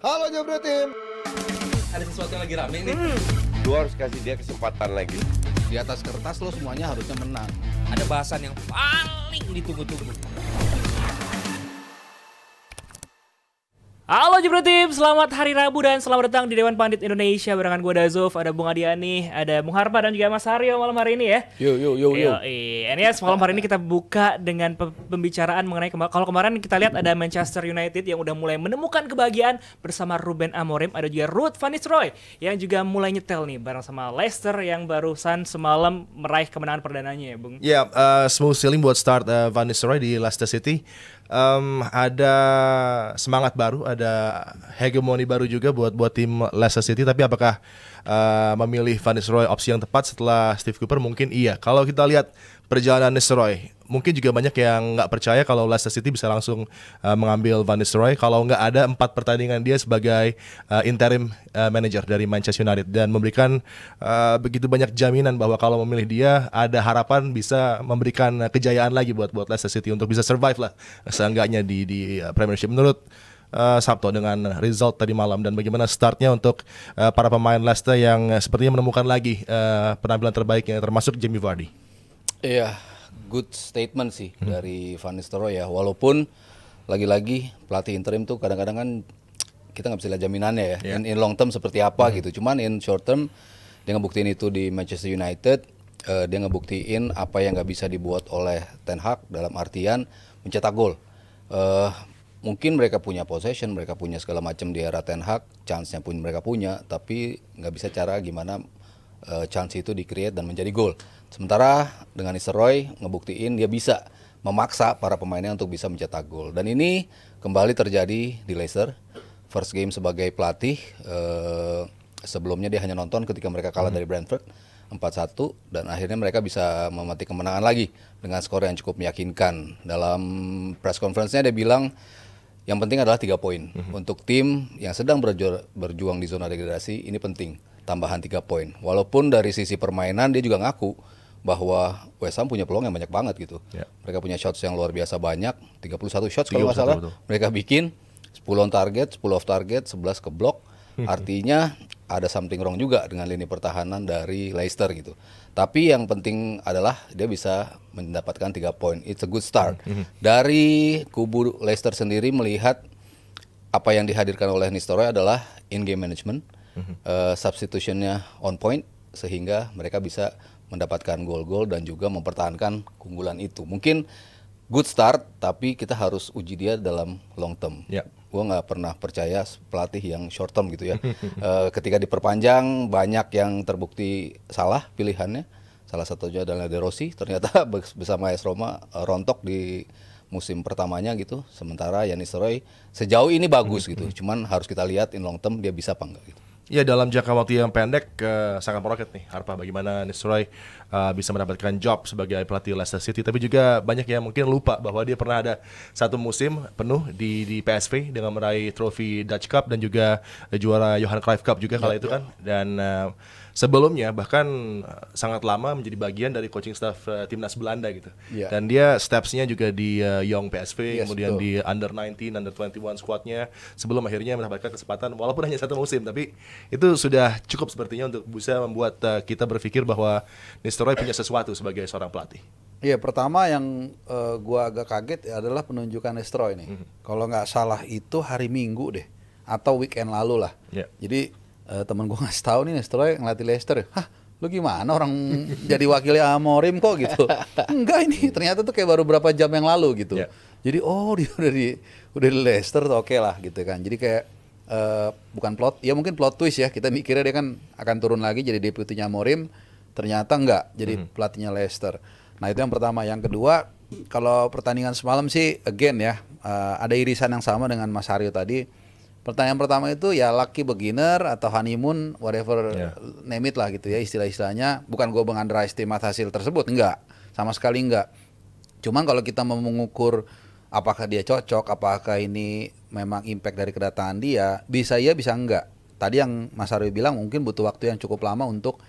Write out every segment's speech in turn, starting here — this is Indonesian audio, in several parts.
Halo Jebret Tim. Ada sesuatu yang lagi rame nih. Lu harus kasih dia kesempatan lagi. Di atas kertas lo semuanya harusnya menang. Ada bahasan yang paling ditunggu-tunggu. Halo Jebret Tim, selamat hari Rabu dan selamat datang di Dewan Pandit Indonesia. Barengan gue Dazov, ada Bung Adiani, ada Bung Harpa dan juga Mas Haryo malam hari ini ya. Yo. Yes, malam hari ini kita buka dengan pembicaraan mengenai kalau kemarin kita lihat ada Manchester United yang udah mulai menemukan kebahagiaan bersama Ruben Amorim, ada juga Ruud van Nistelrooy yang juga mulai nyetel nih bareng sama Leicester yang barusan semalam meraih kemenangan perdananya ya, Bung. Ya, smooth sailing buat start Van Nistelrooy di Leicester City. Ada semangat baru, ada hegemoni baru juga buat tim Leicester City. Tapi apakah memilih Van Nistelrooy opsi yang tepat setelah Steve Cooper? Mungkin iya. Kalau kita lihat perjalanan Nistelrooy, mungkin juga banyak yang nggak percaya kalau Leicester City bisa langsung mengambil Van Nistelrooy kalau nggak ada 4 pertandingan dia sebagai interim manager dari Manchester United dan memberikan begitu banyak jaminan bahwa kalau memilih dia ada harapan bisa memberikan kejayaan lagi buat Leicester City untuk bisa survive lah seenggaknya di Premiership. Menurut Sabto dengan result tadi malam dan bagaimana startnya untuk para pemain Leicester yang sepertinya menemukan lagi penampilan terbaiknya termasuk Jamie Vardy. Iya, good statement sih dari Van Nistelrooy ya. Walaupun lagi-lagi pelatih interim tuh kadang-kadang kan kita nggak bisa lihat jaminannya ya. Yeah. In long term seperti apa gitu. Cuman in short term dia ngebuktiin itu di Manchester United. Dia ngebuktiin apa yang nggak bisa dibuat oleh Ten Hag dalam artian mencetak gol. Mungkin mereka punya possession, mereka punya segala macam di era Ten Hag, chance-nya pun mereka punya, tapi nggak bisa cara gimana chance itu di-create dan menjadi gol. Sementara dengan Nistelrooy ngebuktiin dia bisa memaksa para pemainnya untuk bisa mencetak gol. Dan ini kembali terjadi di Leicester. First game sebagai pelatih, sebelumnya dia hanya nonton ketika mereka kalah dari Brentford 4-1 dan akhirnya mereka bisa memetik kemenangan lagi dengan skor yang cukup meyakinkan. Dalam press conference-nya dia bilang yang penting adalah 3 poin. Untuk tim yang sedang berjuang di zona degradasi ini penting, tambahan 3 poin. Walaupun dari sisi permainan dia juga ngaku bahwa West Ham punya peluang yang banyak banget gitu. Yeah. Mereka punya shots yang luar biasa banyak, 31 shots kalau nggak salah. Betul. Mereka bikin 10 on target, 10 off target, 11 ke blok. Artinya ada something wrong juga dengan lini pertahanan dari Leicester gitu. Tapi yang penting adalah dia bisa mendapatkan 3 poin. It's a good start. Dari kubu Leicester sendiri melihat apa yang dihadirkan oleh Nistelrooy adalah in-game management. Substitutionnya on point sehingga mereka bisa mendapatkan gol-gol dan juga mempertahankan keunggulan itu. Mungkin good start, tapi kita harus uji dia dalam long term. Yeah. Gue nggak pernah percaya pelatih yang short term gitu ya. Ketika diperpanjang banyak yang terbukti salah pilihannya. Salah satunya adalah De Rossi, ternyata bersama AS Roma rontok di musim pertamanya gitu. Sementara Yanis Nistelrooy sejauh ini bagus gitu. Cuman harus kita lihat in long term dia bisa apa enggak gitu. Ya, dalam jangka waktu yang pendek sangat meroket nih Harpa bagaimana Nistelrooy bisa mendapatkan job sebagai pelatih Leicester City. Tapi juga banyak yang mungkin lupa bahwa dia pernah ada satu musim penuh di PSV dengan meraih trofi Dutch Cup dan juga juara Johan Cruyff Cup juga kala itu kan. Dan sebelumnya bahkan sangat lama menjadi bagian dari coaching staff timnas Belanda gitu. Yeah. Dan dia stepsnya juga di Young PSV, Yes, kemudian betul. di Under 19, Under 21 squadnya sebelum akhirnya mendapatkan kesempatan walaupun hanya satu musim, tapi itu sudah cukup sepertinya untuk bisa membuat kita berpikir bahwa Nistelrooy punya sesuatu sebagai seorang pelatih. Iya, pertama yang gua agak kaget adalah penunjukan Nistelrooy nih. Kalau nggak salah itu hari Minggu deh atau weekend lalu lah. Yeah. Jadi temen gua ngasih tahu nih Nistelrooy ngelatih Leicester. Hah, lu gimana orang jadi wakilnya Amorim kok gitu? Enggak, ini ternyata tuh kayak baru berapa jam yang lalu gitu. Yeah. Jadi dia udah di Leicester tuh oke lah gitu kan. Jadi kayak bukan plot, ya mungkin plot twist ya. Kita mikirnya dia kan akan turun lagi jadi deputinya Amorim. Ternyata enggak, jadi pelatihnya Leicester. Nah itu yang pertama. Yang kedua, kalau pertandingan semalam sih again ya, ada irisan yang sama dengan Mas Haryo tadi. Pertanyaan pertama itu ya lucky beginner atau honeymoon, whatever name it lah gitu ya istilah-istilahnya. Bukan gue meng-underestimate hasil tersebut, enggak, sama sekali enggak. Cuman kalau kita mau mengukur apakah dia cocok, apakah ini memang impact dari kedatangan dia, bisa iya bisa enggak. Tadi yang Mas Haryo bilang mungkin butuh waktu yang cukup lama untuk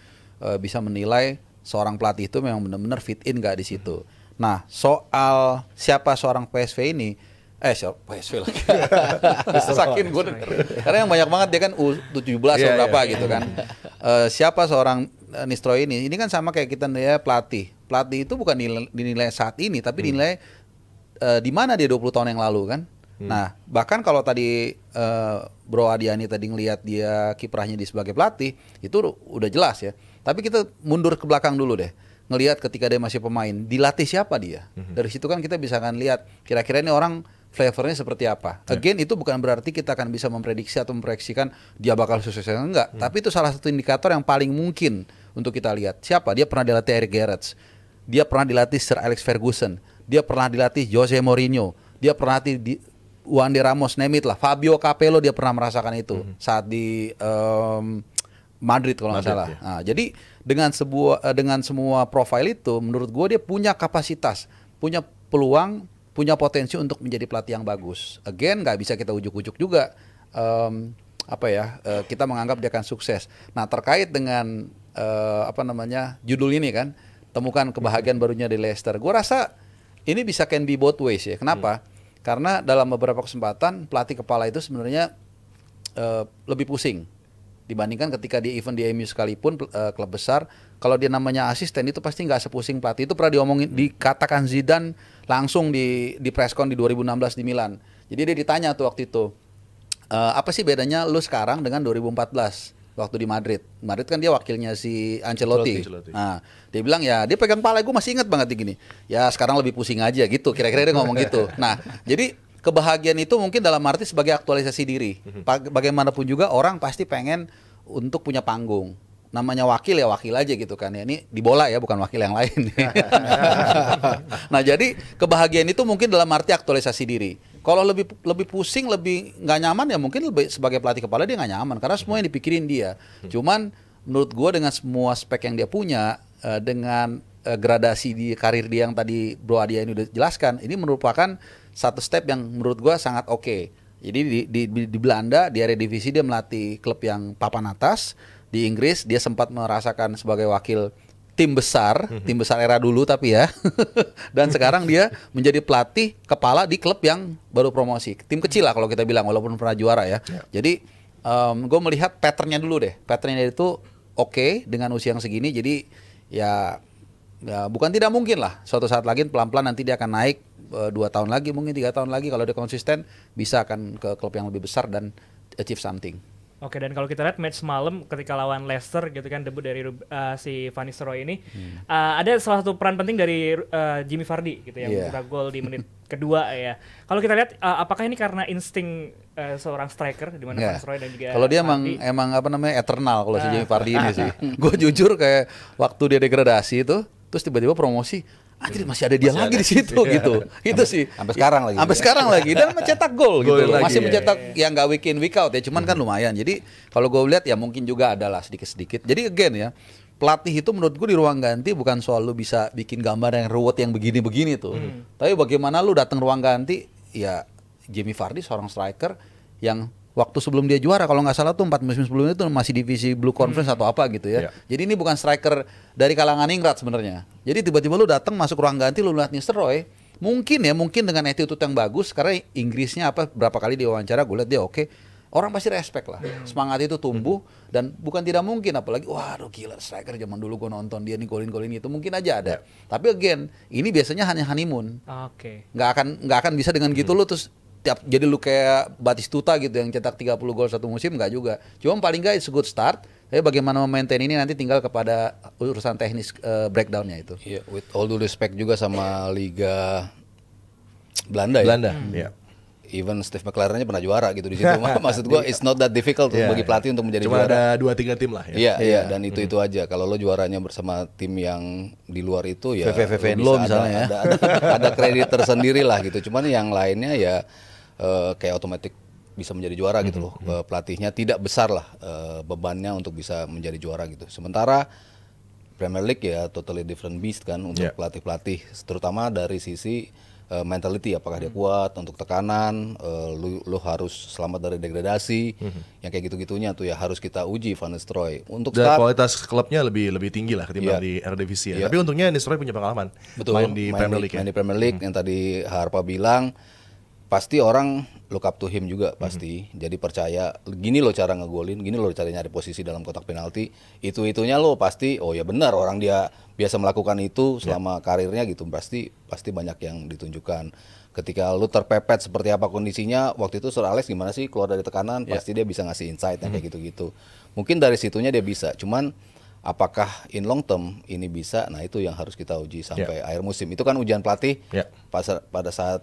bisa menilai seorang pelatih itu memang benar-benar fit in nggak di situ. Nah, soal siapa seorang PSV ini, PSV lagi. Sakin gue denger. Karena yang banyak banget dia kan U17 atau berapa gitu kan. Siapa seorang Nistelrooy ini? Ini kan sama kayak kita ya pelatih. Pelatih itu bukan dinilai saat ini, tapi dinilai di mana dia 20 tahun yang lalu kan. Nah, bahkan kalau tadi Bro Adiani tadi ngelihat dia kiprahnya di sebagai pelatih, itu udah jelas ya. Tapi kita mundur ke belakang dulu deh. Ngelihat ketika dia masih pemain, dilatih siapa dia? Dari situ kan kita bisa kan lihat kira-kira ini orang flavornya seperti apa. Again, itu bukan berarti kita akan bisa memprediksi atau memproyeksikan dia bakal sukses atau enggak. Tapi itu salah satu indikator yang paling mungkin untuk kita lihat. Siapa? Dia pernah dilatih Eric Gerrits. Dia pernah dilatih Sir Alex Ferguson. Dia pernah dilatih Jose Mourinho. Dia pernah dilatih Juan de Ramos, name it lah. Fabio Capello dia pernah merasakan itu saat di Madrid kalau nggak salah. Ya. Nah, jadi dengan semua profil itu, menurut gue dia punya kapasitas, punya peluang, punya potensi untuk menjadi pelatih yang bagus. Again, nggak bisa kita ujuk-ujuk juga. Kita menganggap dia akan sukses. Nah, terkait dengan judul ini kan, temukan kebahagiaan barunya di Leicester. Gue rasa ini bisa can be both ways ya. Kenapa? Karena dalam beberapa kesempatan pelatih kepala itu sebenarnya lebih pusing dibandingkan ketika dia event di MU sekalipun klub besar. Kalau dia namanya asisten itu pasti nggak sepusing pelatih. Itu pernah dikatakan Zidane langsung di presscon di 2016 di Milan. Jadi dia ditanya tuh waktu itu, apa sih bedanya lu sekarang dengan 2014 waktu di Madrid? Madrid kan dia wakilnya si Ancelotti. Nah, dia bilang ya dia pegang pala, gue masih ingat banget gini. Ya sekarang lebih pusing aja gitu. Kira-kira dia ngomong gitu. Nah, jadi kebahagiaan itu mungkin dalam arti sebagai aktualisasi diri. Bagaimanapun juga orang pasti pengen untuk punya panggung. Namanya wakil ya wakil aja gitu kan ya. Ini di bola ya, bukan wakil yang lain. Nah, jadi kebahagiaan itu mungkin dalam arti aktualisasi diri. Kalau lebih pusing, lebih nggak nyaman ya mungkin sebagai pelatih kepala dia nggak nyaman karena semua yang dipikirin dia. Cuman menurut gue dengan semua spek yang dia punya, dengan gradasi di karir dia yang tadi Bro Adia ini udah jelaskan, ini merupakan satu step yang menurut gue sangat oke. Jadi di Belanda di area divisi dia melatih klub yang papan atas. Di Inggris dia sempat merasakan sebagai wakil tim besar era dulu tapi ya. Dan sekarang dia menjadi pelatih kepala di klub yang baru promosi. Tim kecil lah kalau kita bilang walaupun pernah juara ya. Jadi gue melihat patternnya dulu deh. Patternnya itu oke dengan usia yang segini. Jadi ya bukan tidak mungkin lah. Suatu saat lagi pelan-pelan nanti dia akan naik 2 tahun lagi mungkin 3 tahun lagi kalau dia konsisten bisa akan ke klub yang lebih besar dan achieve something. Oke, dan kalau kita lihat match semalam ketika lawan Leicester gitu kan, debut dari si Van Nistelrooy ini, ada salah satu peran penting dari Jimmy Vardy gitu yang mencetak gol di menit kedua ya. Kalau kita lihat apakah ini karena insting seorang striker di mana Van Nistelrooy dan juga kalau dia emang eternal kalau si Jimmy Vardy ini sih. Gue jujur kayak waktu dia degradasi itu, terus tiba-tiba promosi, anjir masih ada dia lagi di situ gitu. Itu sih. Sampai sekarang lagi. Sampai sekarang lagi dan mencetak gol gitu loh. Masih mencetak yang enggak week in week out ya, cuman kan lumayan. Jadi kalau gue lihat ya mungkin juga adalah sedikit-sedikit. Jadi again ya, pelatih itu menurut gue di ruang ganti bukan soal lu bisa bikin gambar yang ruwet yang begini-begini tuh. Tapi bagaimana lu datang ruang ganti, ya Jamie Vardy seorang striker yang waktu sebelum dia juara kalau nggak salah tuh 4 musim sebelumnya itu masih divisi Blue Conference atau apa gitu ya. Jadi ini bukan striker dari kalangan Ingrat sebenarnya. Jadi tiba-tiba lu datang masuk ruang ganti lu lihat Nistelrooy, mungkin dengan attitude yang bagus karena Inggrisnya berapa kali diwawancara gue lihat dia oke. Orang pasti respect lah. Semangat itu tumbuh dan bukan tidak mungkin apalagi waduh gila striker zaman dulu gue nonton dia nih golin itu mungkin aja ada. Tapi again, ini biasanya hanya honeymoon. Nggak akan bisa dengan gitu lu terus jadi lu kayak Batistuta gitu yang cetak 30 gol satu musim, enggak juga. Cuma paling enggak it's a good start. Tapi bagaimana memaintain ini nanti tinggal kepada urusan teknis breakdownnya itu. Iya, with all due respect juga sama Liga Belanda ya. Even Steve McLaren aja pernah juara gitu di situ. Maksud gua it's not that difficult bagi pelatih untuk menjadi cuma juara. Cuma ada 2-3 tim lah ya. Iya, dan itu aja. Kalau lo juaranya bersama tim yang di luar itu ya lo misalnya ada kredit tersendiri lah gitu. Cuman yang lainnya ya kayak otomatis bisa menjadi juara gitu loh. Pelatihnya tidak besar lah bebannya untuk bisa menjadi juara gitu. Sementara Premier League ya totally different beast kan untuk pelatih-pelatih, terutama dari sisi mentality, apakah dia kuat untuk tekanan, lu harus selamat dari degradasi, yang kayak gitu-gitunya tuh ya harus kita uji Van Nistelrooy. Untuk dan kualitas klubnya lebih tinggi lah ketimbang di Eredivisie. Tapi untungnya Nistelrooy punya pengalaman main di Premier League. Main di Premier League yang tadi Harpa bilang. pasti orang look up to him juga pasti. Jadi percaya gini loh cara ngegolin, gini loh cara nyari posisi dalam kotak penalti. Itu-itunya lo pasti oh ya benar orang dia biasa melakukan itu selama karirnya gitu. Pasti banyak yang ditunjukkan. Ketika lu terpepet seperti apa kondisinya, waktu itu Sir Alex gimana sih keluar dari tekanan, pasti dia bisa ngasih insight yang kayak gitu-gitu. Mungkin dari situnya dia bisa, cuman apakah in long term ini bisa? Nah itu yang harus kita uji sampai akhir musim. Itu kan ujian pelatih. Pada saat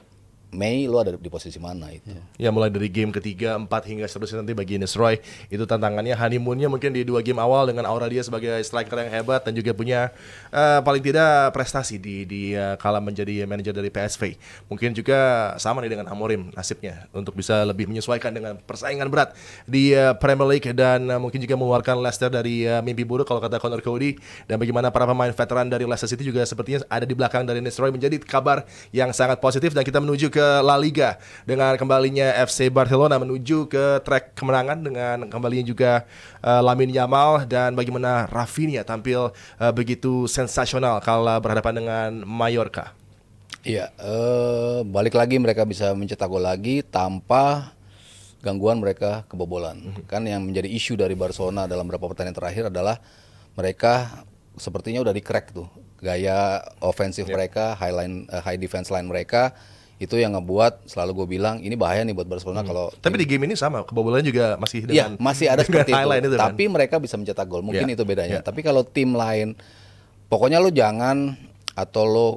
Mei lu ada di posisi mana itu? Ya mulai dari game ketiga, 4 hingga seterusnya nanti bagi Nisroy itu tantangannya. Honeymoonnya mungkin di 2 game awal dengan aura dia sebagai striker yang hebat dan juga punya paling tidak prestasi di kala menjadi manajer dari PSV. Mungkin juga sama nih dengan Amorim nasibnya untuk bisa lebih menyesuaikan dengan persaingan berat di Premier League dan mungkin juga mengeluarkan Leicester dari mimpi buruk kalau kata Conor Cody, dan bagaimana para pemain veteran dari Leicester City juga sepertinya ada di belakang dari Nisroy menjadi kabar yang sangat positif. Dan kita menuju ke La Liga dengan kembalinya FC Barcelona menuju ke trek kemenangan dengan kembalinya juga Lamine Yamal, dan bagaimana Rafinha tampil begitu sensasional kala berhadapan dengan Mallorca. Iya, balik lagi mereka bisa mencetak gol lagi tanpa gangguan mereka kebobolan. Kan yang menjadi isu dari Barcelona dalam beberapa pertandingan terakhir adalah mereka sepertinya udah di-crack tuh gaya ofensif mereka, high defense line mereka. Itu yang ngebuat selalu gue bilang ini bahaya nih buat Barcelona kalau. Tapi di game ini sama kebobolan juga masih dengan masih ada seperti itu. Kan? Tapi mereka bisa mencetak gol. Mungkin itu bedanya. Tapi kalau tim lain, pokoknya lo jangan atau lo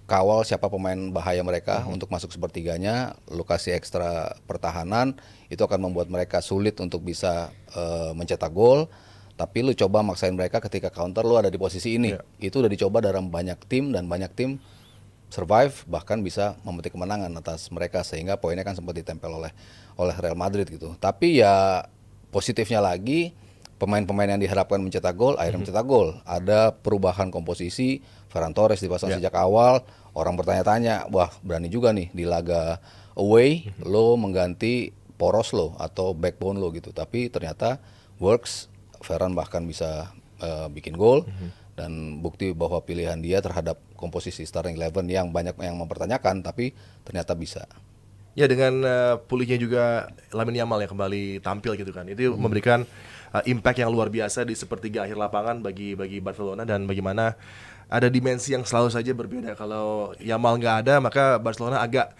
kawal siapa pemain bahaya mereka untuk masuk sepertiganya. Lo kasih ekstra pertahanan, itu akan membuat mereka sulit untuk bisa mencetak gol. Tapi lo coba maksain mereka ketika counter lo ada di posisi ini. Itu udah dicoba dalam banyak tim dan banyak tim survive bahkan bisa memetik kemenangan atas mereka sehingga poinnya kan sempat ditempel oleh Real Madrid gitu. Tapi ya positifnya lagi pemain-pemain yang diharapkan mencetak gol akhirnya mencetak gol. Ada perubahan komposisi, Ferran Torres dipasang sejak awal. Orang bertanya-tanya, wah berani juga nih di laga away lo mengganti poros lo atau backbone lo gitu. Tapi ternyata works. Ferran bahkan bisa bikin gol. Dan bukti bahwa pilihan dia terhadap komposisi starting 11 yang banyak yang mempertanyakan tapi ternyata bisa. Ya dengan pulihnya juga Lamine Yamal yang kembali tampil gitu kan. Itu memberikan impact yang luar biasa di sepertiga akhir lapangan bagi Barcelona, dan bagaimana ada dimensi yang selalu saja berbeda. Kalau Yamal nggak ada maka Barcelona agak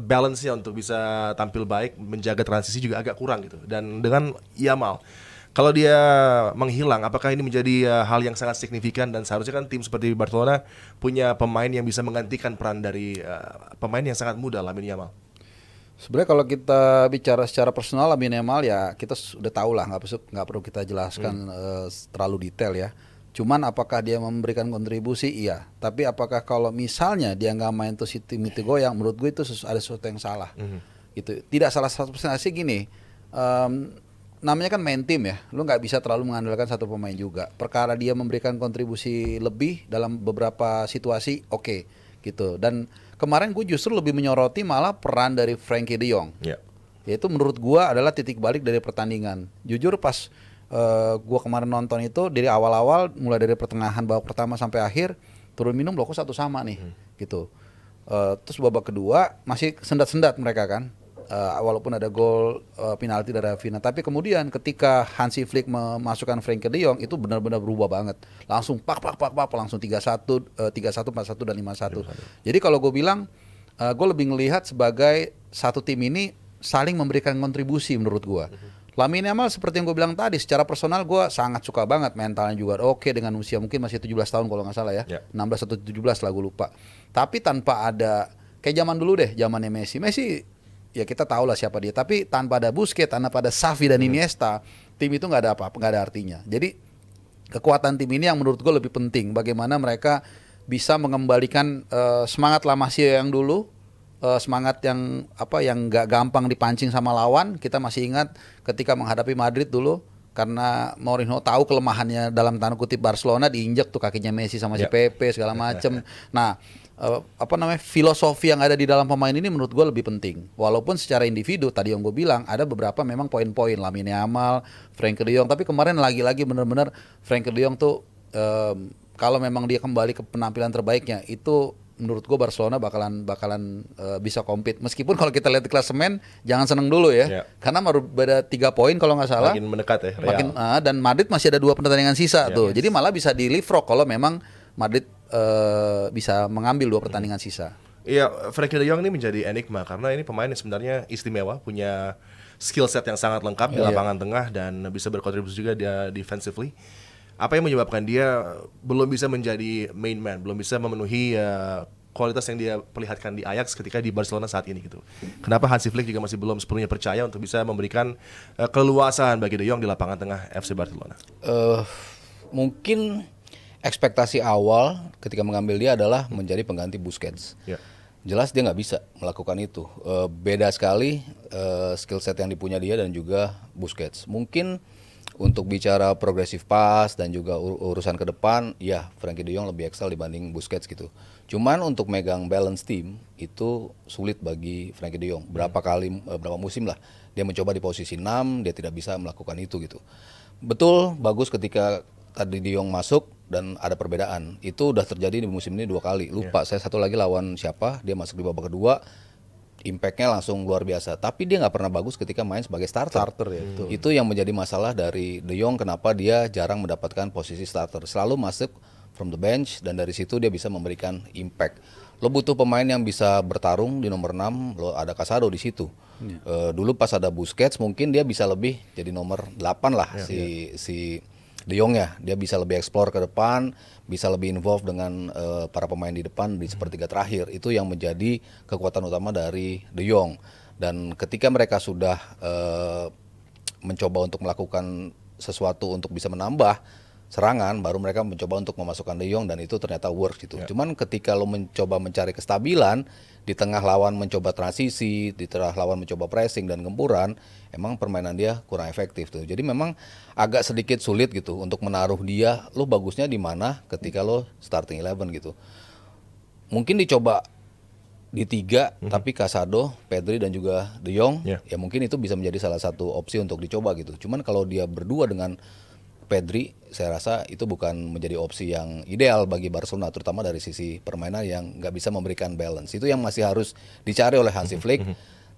balance-nya untuk bisa tampil baik, menjaga transisi juga agak kurang gitu. Dan dengan Yamal kalau dia menghilang, apakah ini menjadi hal yang sangat signifikan, dan seharusnya kan tim seperti Barcelona punya pemain yang bisa menggantikan peran dari pemain yang sangat muda, Lamine Yamal. Sebenarnya kalau kita bicara secara personal Lamine Yamal ya kita sudah tahu lah, nggak perlu kita jelaskan terlalu detail ya. Cuman apakah dia memberikan kontribusi? Iya. Tapi apakah kalau misalnya dia nggak main tuh si tim itu goyang, menurut gue itu ada sesuatu yang salah. Gitu. Tidak salah 100% sih gini. Namanya kan main tim ya, lu nggak bisa terlalu mengandalkan satu pemain juga. Perkara dia memberikan kontribusi lebih dalam beberapa situasi, oke, gitu. Dan kemarin gue justru lebih menyoroti malah peran dari Frenkie de Jong. Yaitu menurut gue adalah titik balik dari pertandingan. Jujur pas gue kemarin nonton itu dari awal-awal, mulai dari pertengahan babak pertama sampai akhir, turun minum loh kok satu sama nih, gitu. Terus babak kedua masih sendat-sendat mereka kan. Walaupun ada gol penalti dari Rafinha, tapi kemudian ketika Hansi Flick memasukkan Frenkie de Jong itu benar-benar berubah banget, langsung pak langsung 3-1, 4-1 dan 5-1. Jadi kalau gue bilang, gue lebih ngelihat sebagai satu tim ini saling memberikan kontribusi menurut gue. Lamine Yamal seperti yang gue bilang tadi, secara personal gue sangat suka banget, mentalnya juga oke dengan usia mungkin masih 17 tahun kalau nggak salah ya, 16 atau 17 lah gue lupa. Tapi tanpa ada kayak zaman dulu deh, zamannya Messi ya kita tahu lah siapa dia, tapi tanpa ada Busquets, tanpa ada Xavi dan Iniesta, tim itu nggak ada apa-apa, nggak ada artinya. Jadi kekuatan tim ini yang menurut gue lebih penting, bagaimana mereka bisa mengembalikan semangat La Masia yang dulu, semangat yang nggak gampang dipancing sama lawan. Kita masih ingat ketika menghadapi Madrid dulu, karena Mourinho tahu kelemahannya dalam tanda kutip Barcelona, diinjak tuh kakinya Messi sama si Pepe segala macem. Nah, filosofi yang ada di dalam pemain ini menurut gue lebih penting. Walaupun secara individu tadi yang gue bilang ada beberapa memang poin-poin, Lamine Yamal, Frenkie de Jong. Tapi kemarin lagi-lagi benar-benar Frenkie de Jong tuh kalau memang dia kembali ke penampilan terbaiknya itu menurut gue Barcelona bakalan bisa compete. Meskipun kalau kita lihat di klasemen jangan seneng dulu ya. Yeah. Karena baru beda 3 poin kalau nggak salah. Makin mendekat ya. Real. Dan Madrid masih ada 2 pertandingan sisa tuh. Jadi malah bisa di leapfrog kalau memang Madrid bisa mengambil 2 pertandingan sisa. Iya, Frenkie de Jong ini menjadi enigma karena ini pemain yang sebenarnya istimewa, punya skill set yang sangat lengkap di lapangan tengah dan bisa berkontribusi juga dia defensively. Apa yang menyebabkan dia belum bisa menjadi main man, belum bisa memenuhi kualitas yang dia perlihatkan di Ajax ketika di Barcelona saat ini gitu. Kenapa Hansi Flick juga masih belum sepenuhnya percaya untuk bisa memberikan keleluasaan bagi De Jong di lapangan tengah FC Barcelona? Mungkin ekspektasi awal ketika mengambil dia adalah menjadi pengganti Busquets. Yeah. Jelas dia nggak bisa melakukan itu. Beda sekali skill set yang dipunya dia dan juga Busquets. Mungkin untuk bicara progressive pass dan juga urusan ke depan, ya Frenkie de Jong lebih excel dibanding Busquets gitu. Cuman untuk megang balance team itu sulit bagi Frenkie de Jong. Berapa musim lah dia mencoba di posisi 6, dia tidak bisa melakukan itu gitu. Betul, bagus ketika tadi de Jong masuk dan ada perbedaan. Itu udah terjadi di musim ini 2 kali. Lupa saya satu lagi lawan siapa, dia masuk di babak kedua. Impact-nya langsung luar biasa, tapi dia nggak pernah bagus ketika main sebagai starter ya. Itu yang menjadi masalah dari De Jong, kenapa dia jarang mendapatkan posisi starter, selalu masuk from the bench dan dari situ dia bisa memberikan impact. Lo butuh pemain yang bisa bertarung di nomor 6, lo ada Casado di situ. Dulu pas ada Busquets mungkin dia bisa lebih jadi nomor 8 lah si De Jong ya, dia bisa lebih explore ke depan, bisa lebih involve dengan para pemain di depan di sepertiga terakhir. Itu yang menjadi kekuatan utama dari De Jong. Dan ketika mereka sudah mencoba untuk melakukan sesuatu untuk bisa menambah serangan, baru mereka mencoba untuk memasukkan De Jong dan itu ternyata works gitu. Cuman ketika lo mencoba mencari kestabilan di tengah lawan mencoba transisi, di tengah lawan mencoba pressing dan gempuran, emang permainan dia kurang efektif tuh. Jadi memang agak sedikit sulit gitu untuk menaruh dia, lo bagusnya di mana ketika lo starting 11 gitu. Mungkin dicoba di 3, tapi Casado, Pedri dan juga De Jong, ya mungkin itu bisa menjadi salah satu opsi untuk dicoba gitu. Cuman kalau dia berdua dengan Pedri, saya rasa itu bukan menjadi opsi yang ideal bagi Barcelona, terutama dari sisi permainan yang nggak bisa memberikan balance. Itu yang masih harus dicari oleh Hansi Flick.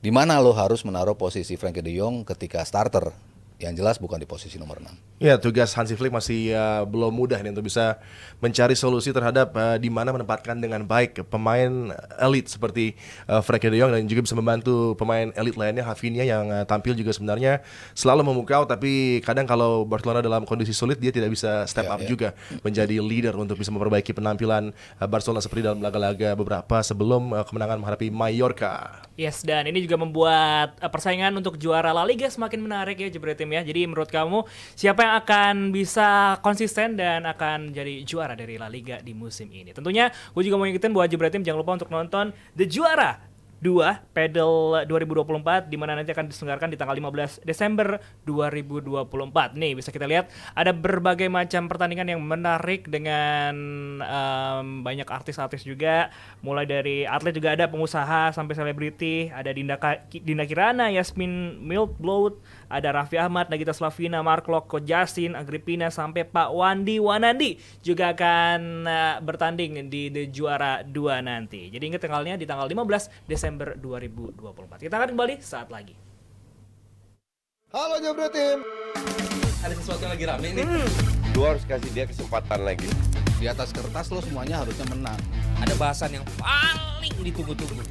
Di mana lo harus menaruh posisi Frenkie de Jong ketika starter, yang jelas bukan di posisi nomor 6. Ya, tugas Hansi Flick masih belum mudah nih untuk bisa mencari solusi terhadap di mana menempatkan dengan baik pemain elit seperti Frenkie de Jong dan juga bisa membantu pemain elit lainnya, Rafinha yang tampil juga sebenarnya selalu memukau, tapi kadang kalau Barcelona dalam kondisi sulit dia tidak bisa step up juga menjadi leader untuk bisa memperbaiki penampilan Barcelona seperti dalam laga-laga beberapa sebelum kemenangan menghadapi Mallorca. Yes, dan ini juga membuat persaingan untuk juara La Liga semakin menarik ya Jebretim ya. Jadi menurut kamu siapa yang akan bisa konsisten dan akan jadi juara dari La Liga di musim ini? Tentunya gue juga mau ingetin buat Jebretim jangan lupa untuk nonton The Juara 2 Padel 2024 di mana nanti akan diselenggarakan di tanggal 15 Desember 2024. Nih bisa kita lihat ada berbagai macam pertandingan yang menarik dengan banyak artis-artis juga, mulai dari atlet juga ada, pengusaha sampai selebriti, ada Dinda Kirana, Yasmin Milkblood, ada Raffi Ahmad, Nagita Slavina, Mark Locke, Justin, Agripina sampai Pak Wandi Wanandi juga akan bertanding di The Juara 2 nanti. Jadi ingat tanggalnya di tanggal 15 Desember 2024. Kita akan kembali saat lagi. Halo Jebretim. Ada sesuatu yang lagi rame nih. Lu harus kasih dia kesempatan lagi. Di atas kertas lo semuanya harusnya menang. Ada bahasan yang paling ditunggu-tunggu.